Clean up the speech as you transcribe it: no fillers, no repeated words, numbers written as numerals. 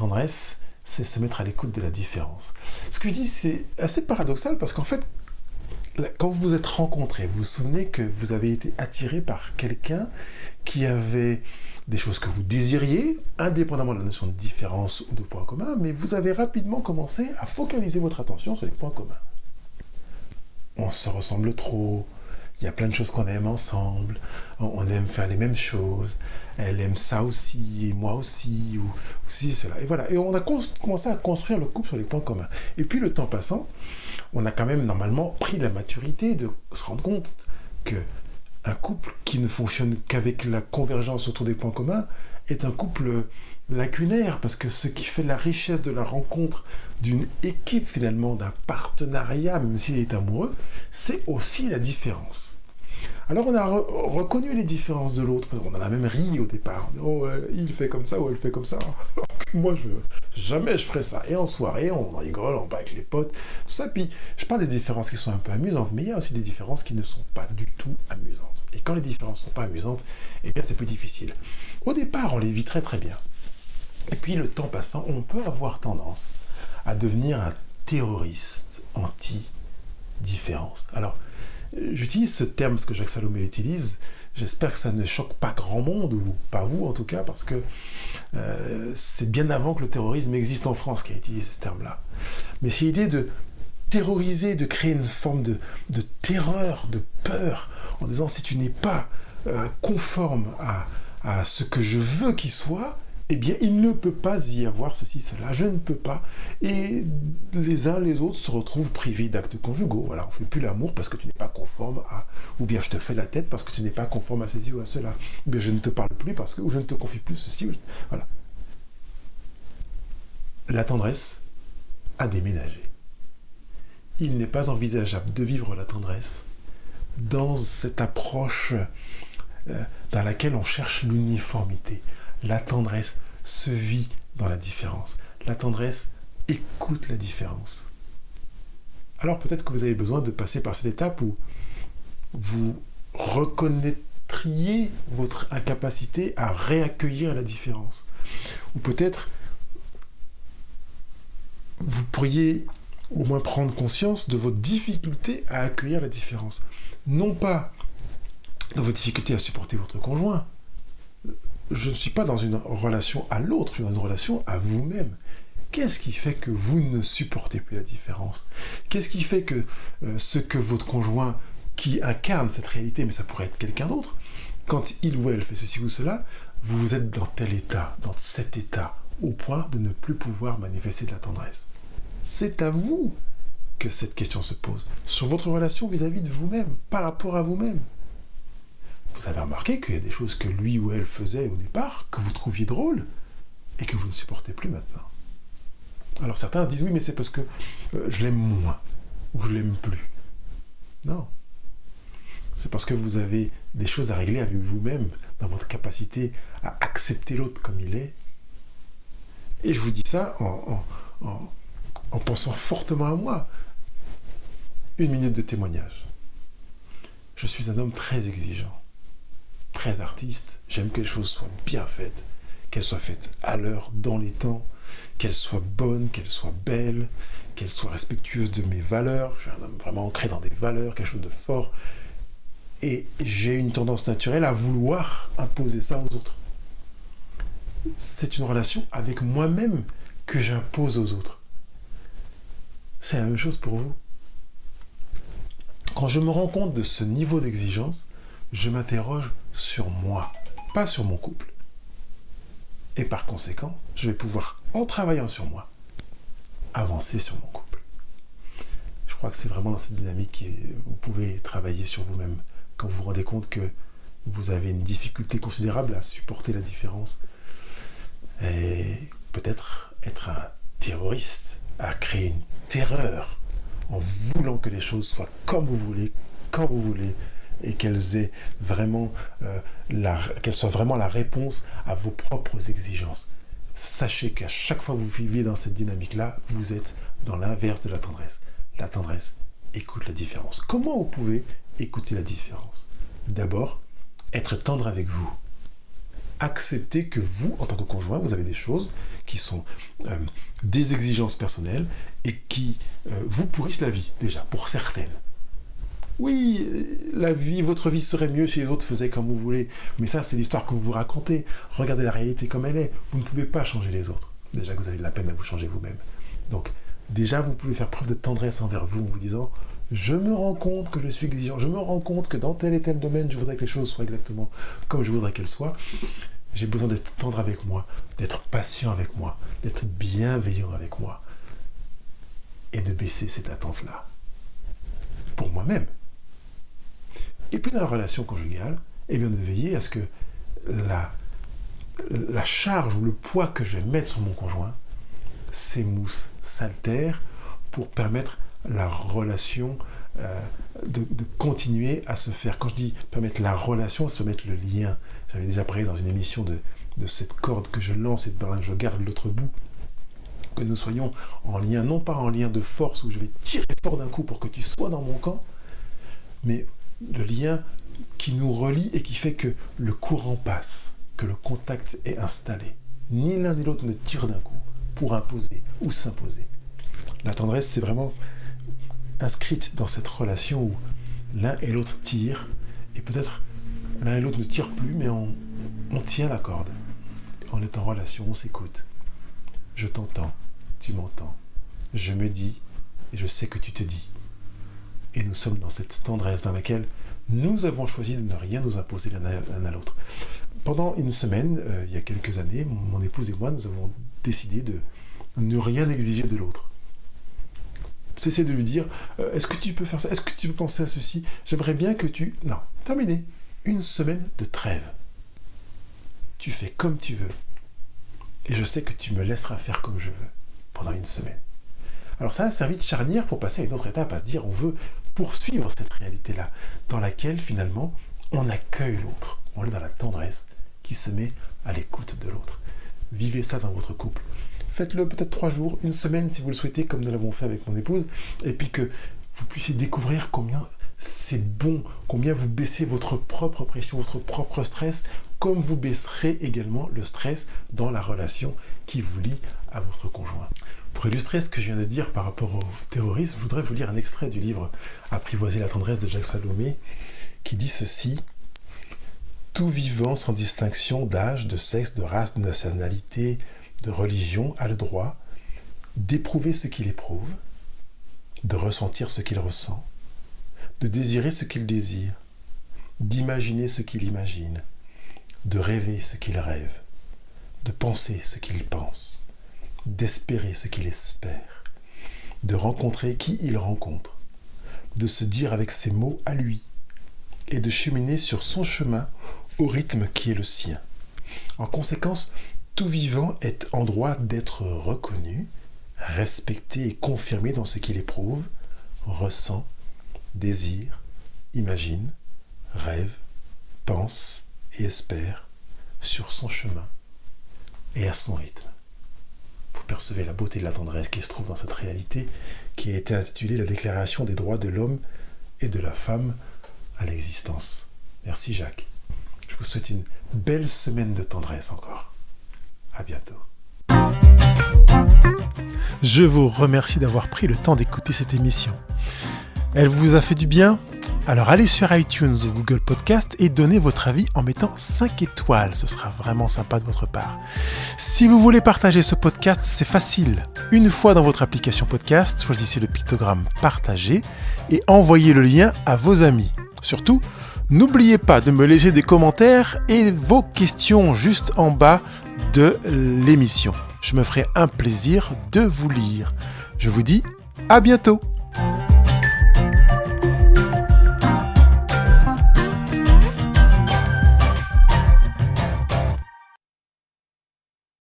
tendresse, c'est se mettre à l'écoute de la différence. Ce que je dis, c'est assez paradoxal parce qu'en fait, quand vous vous êtes rencontrés, vous vous souvenez que vous avez été attiré par quelqu'un qui avait des choses que vous désiriez, indépendamment de la notion de différence ou de point commun, mais vous avez rapidement commencé à focaliser votre attention sur les points communs. On se ressemble trop, il y a plein de choses qu'on aime ensemble, on aime faire les mêmes choses, elle aime ça aussi, et moi aussi, ou ceci, cela. Et voilà, et on a commencé à construire le couple sur les points communs. Et puis le temps passant, on a quand même normalement pris la maturité de se rendre compte que un couple qui ne fonctionne qu'avec la convergence autour des points communs est un couple lacunaire, parce que ce qui fait la richesse de la rencontre d'une équipe finalement, d'un partenariat, même s'il est amoureux, c'est aussi la différence. Alors on a reconnu les différences de l'autre, on en a même ri au départ. Oh, il fait comme ça ou elle fait comme ça. Moi, jamais je ferais ça. Et en soirée, on rigole, on va avec les potes, tout ça. Puis je parle des différences qui sont un peu amusantes, mais il y a aussi des différences qui ne sont pas du tout amusantes. Et quand les différences ne sont pas amusantes, eh bien c'est plus difficile. Au départ, on les vit très très bien. Et puis le temps passant, on peut avoir tendance à devenir un terroriste anti-différence. Alors, j'utilise ce terme parce que Jacques Salomé l'utilise. J'espère que ça ne choque pas grand monde, ou pas vous en tout cas, parce que c'est bien avant que le terrorisme existe en France qu'il a utilisé ce terme-là. Mais c'est l'idée de terroriser, de créer une forme de terreur, de peur, en disant si tu n'es pas conforme à ce que je veux qu'il soit, eh bien, il ne peut pas y avoir ceci, cela, je ne peux pas. Et les uns les autres se retrouvent privés d'actes conjugaux. Voilà, on ne fait plus l'amour parce que tu n'es pas conforme à... Ou bien je te fais la tête parce que tu n'es pas conforme à ceci ou à cela. Ou bien je ne te parle plus parce que... Ou je ne te confie plus ceci. Voilà. La tendresse a déménagé. Il n'est pas envisageable de vivre la tendresse dans cette approche dans laquelle on cherche l'uniformité. La tendresse se vit dans la différence. La tendresse écoute la différence. Alors peut-être que vous avez besoin de passer par cette étape où vous reconnaîtriez votre incapacité à réaccueillir la différence. Ou peut-être vous pourriez au moins prendre conscience de votre difficulté à accueillir la différence. Non pas de votre difficulté à supporter votre conjoint. Je ne suis pas dans une relation à l'autre, je suis dans une relation à vous-même. Qu'est-ce qui fait que vous ne supportez plus la différence ? Qu'est-ce qui fait que ce que votre conjoint, qui incarne cette réalité, mais ça pourrait être quelqu'un d'autre, quand il ou elle fait ceci ou cela, vous êtes dans tel état, dans cet état, au point de ne plus pouvoir manifester de la tendresse ? C'est à vous que cette question se pose, sur votre relation vis-à-vis de vous-même, par rapport à vous-même. Vous avez remarqué qu'il y a des choses que lui ou elle faisait au départ, que vous trouviez drôles, et que vous ne supportez plus maintenant. Alors certains se disent, oui, mais c'est parce que je l'aime moins, ou je l'aime plus. Non. C'est parce que vous avez des choses à régler avec vous-même, dans votre capacité à accepter l'autre comme il est. Et je vous dis ça en pensant fortement à moi. 1 minute de témoignage. Je suis un homme très exigeant, très artiste. J'aime que les choses soient bien faites, qu'elles soient faites à l'heure, dans les temps, qu'elles soient bonnes, qu'elles soient belles, qu'elles soient respectueuses de mes valeurs. Je suis un homme vraiment ancré dans des valeurs, quelque chose de fort. Et j'ai une tendance naturelle à vouloir imposer ça aux autres. C'est une relation avec moi-même que j'impose aux autres. C'est la même chose pour vous. Quand je me rends compte de ce niveau d'exigence, je m'interroge sur moi, pas sur mon couple. Et par conséquent, je vais pouvoir, en travaillant sur moi, avancer sur mon couple. Je crois que c'est vraiment dans cette dynamique que vous pouvez travailler sur vous-même quand vous vous rendez compte que vous avez une difficulté considérable à supporter la différence. Et peut-être être un terroriste, à créer une terreur en voulant que les choses soient comme vous voulez, quand vous voulez, et qu'elles soient vraiment la réponse à vos propres exigences. Sachez qu'à chaque fois que vous vivez dans cette dynamique-là, vous êtes dans l'inverse de la tendresse. La tendresse écoute la différence. Comment vous pouvez écouter la différence ? D'abord, être tendre avec vous. accepter que vous, en tant que conjoint, vous avez des choses qui sont des exigences personnelles et qui vous pourrissent la vie, déjà, pour certaines. Oui, votre vie serait mieux si les autres faisaient comme vous voulez, mais ça, c'est l'histoire que vous vous racontez. Regardez la réalité comme elle est. Vous ne pouvez pas changer les autres. Déjà que vous avez de la peine à vous changer vous-même. Donc, déjà, vous pouvez faire preuve de tendresse envers vous en vous disant « Je me rends compte que je suis exigeant. Je me rends compte que dans tel et tel domaine, je voudrais que les choses soient exactement comme je voudrais qu'elles soient. J'ai besoin d'être tendre avec moi, d'être patient avec moi, d'être bienveillant avec moi. Et de baisser cette attente-là. Pour moi-même. » Et puis dans la relation conjugale, eh bien de veiller à ce que la charge ou le poids que je vais mettre sur mon conjoint s'émousse, s'altère pour permettre la relation de continuer à se faire. Quand je dis permettre la relation, c'est permettre le lien. J'avais déjà parlé dans une émission de cette corde que je lance et par là je garde l'autre bout. Que nous soyons en lien, non pas en lien de force où je vais tirer fort d'un coup pour que tu sois dans mon camp, mais le lien qui nous relie et qui fait que le courant passe, que le contact est installé. Ni l'un ni l'autre ne tire d'un coup pour imposer ou s'imposer. La tendresse, c'est vraiment inscrite dans cette relation où l'un et l'autre tirent, et peut-être l'un et l'autre ne tirent plus, mais on tient la corde. On est en relation, on s'écoute. Je t'entends, tu m'entends. Je me dis, et je sais que tu te dis. Et nous sommes dans cette tendresse dans laquelle nous avons choisi de ne rien nous imposer l'un à l'autre. Pendant une semaine, il y a quelques années, mon épouse et moi, nous avons décidé de ne rien exiger de l'autre. Cesser de lui dire « Est-ce que tu peux faire ça ? Est-ce que tu peux penser à ceci ? J'aimerais bien que tu... » Non, terminé. Une semaine de trêve. Tu fais comme tu veux. Et je sais que tu me laisseras faire comme je veux pendant une semaine. Alors ça a servi de charnière pour passer à une autre étape, à se dire on veut poursuivre cette réalité-là, dans laquelle finalement on accueille l'autre. On est dans la tendresse qui se met à l'écoute de l'autre. Vivez ça dans votre couple. Faites-le peut-être 3 jours, une semaine si vous le souhaitez, comme nous l'avons fait avec mon épouse, et puis que vous puissiez découvrir combien c'est bon, combien vous baissez votre propre pression, votre propre stress, comme vous baisserez également le stress dans la relation qui vous lie à votre conjoint. Pour illustrer ce que je viens de dire par rapport au terrorisme, je voudrais vous lire un extrait du livre « Apprivoiser la tendresse » de Jacques Salomé, qui dit ceci : « Tout vivant sans distinction d'âge, de sexe, de race, de nationalité, de religion a le droit d'éprouver ce qu'il éprouve, de ressentir ce qu'il ressent, de désirer ce qu'il désire, d'imaginer ce qu'il imagine, de rêver ce qu'il rêve, de penser ce qu'il pense, d'espérer ce qu'il espère, de rencontrer qui il rencontre, de se dire avec ses mots à lui, et de cheminer sur son chemin au rythme qui est le sien. En conséquence, tout vivant est en droit d'être reconnu, respecté et confirmé dans ce qu'il éprouve, ressent, désire, imagine, rêve, pense et espère sur son chemin et à son rythme. Vous percevez la beauté de la tendresse qui se trouve dans cette réalité qui a été intitulée « La déclaration des droits de l'homme et de la femme à l'existence ». Merci Jacques. Je vous souhaite une belle semaine de tendresse encore. À bientôt. Je vous remercie d'avoir pris le temps d'écouter cette émission. Elle vous a fait du bien ? Alors allez sur iTunes ou Google Podcast et donnez votre avis en mettant 5 étoiles. Ce sera vraiment sympa de votre part. Si vous voulez partager ce podcast, c'est facile. Une fois dans votre application podcast, choisissez le pictogramme partager et envoyez le lien à vos amis. Surtout, n'oubliez pas de me laisser des commentaires et vos questions juste en bas de l'émission. Je me ferai un plaisir de vous lire. Je vous dis à bientôt.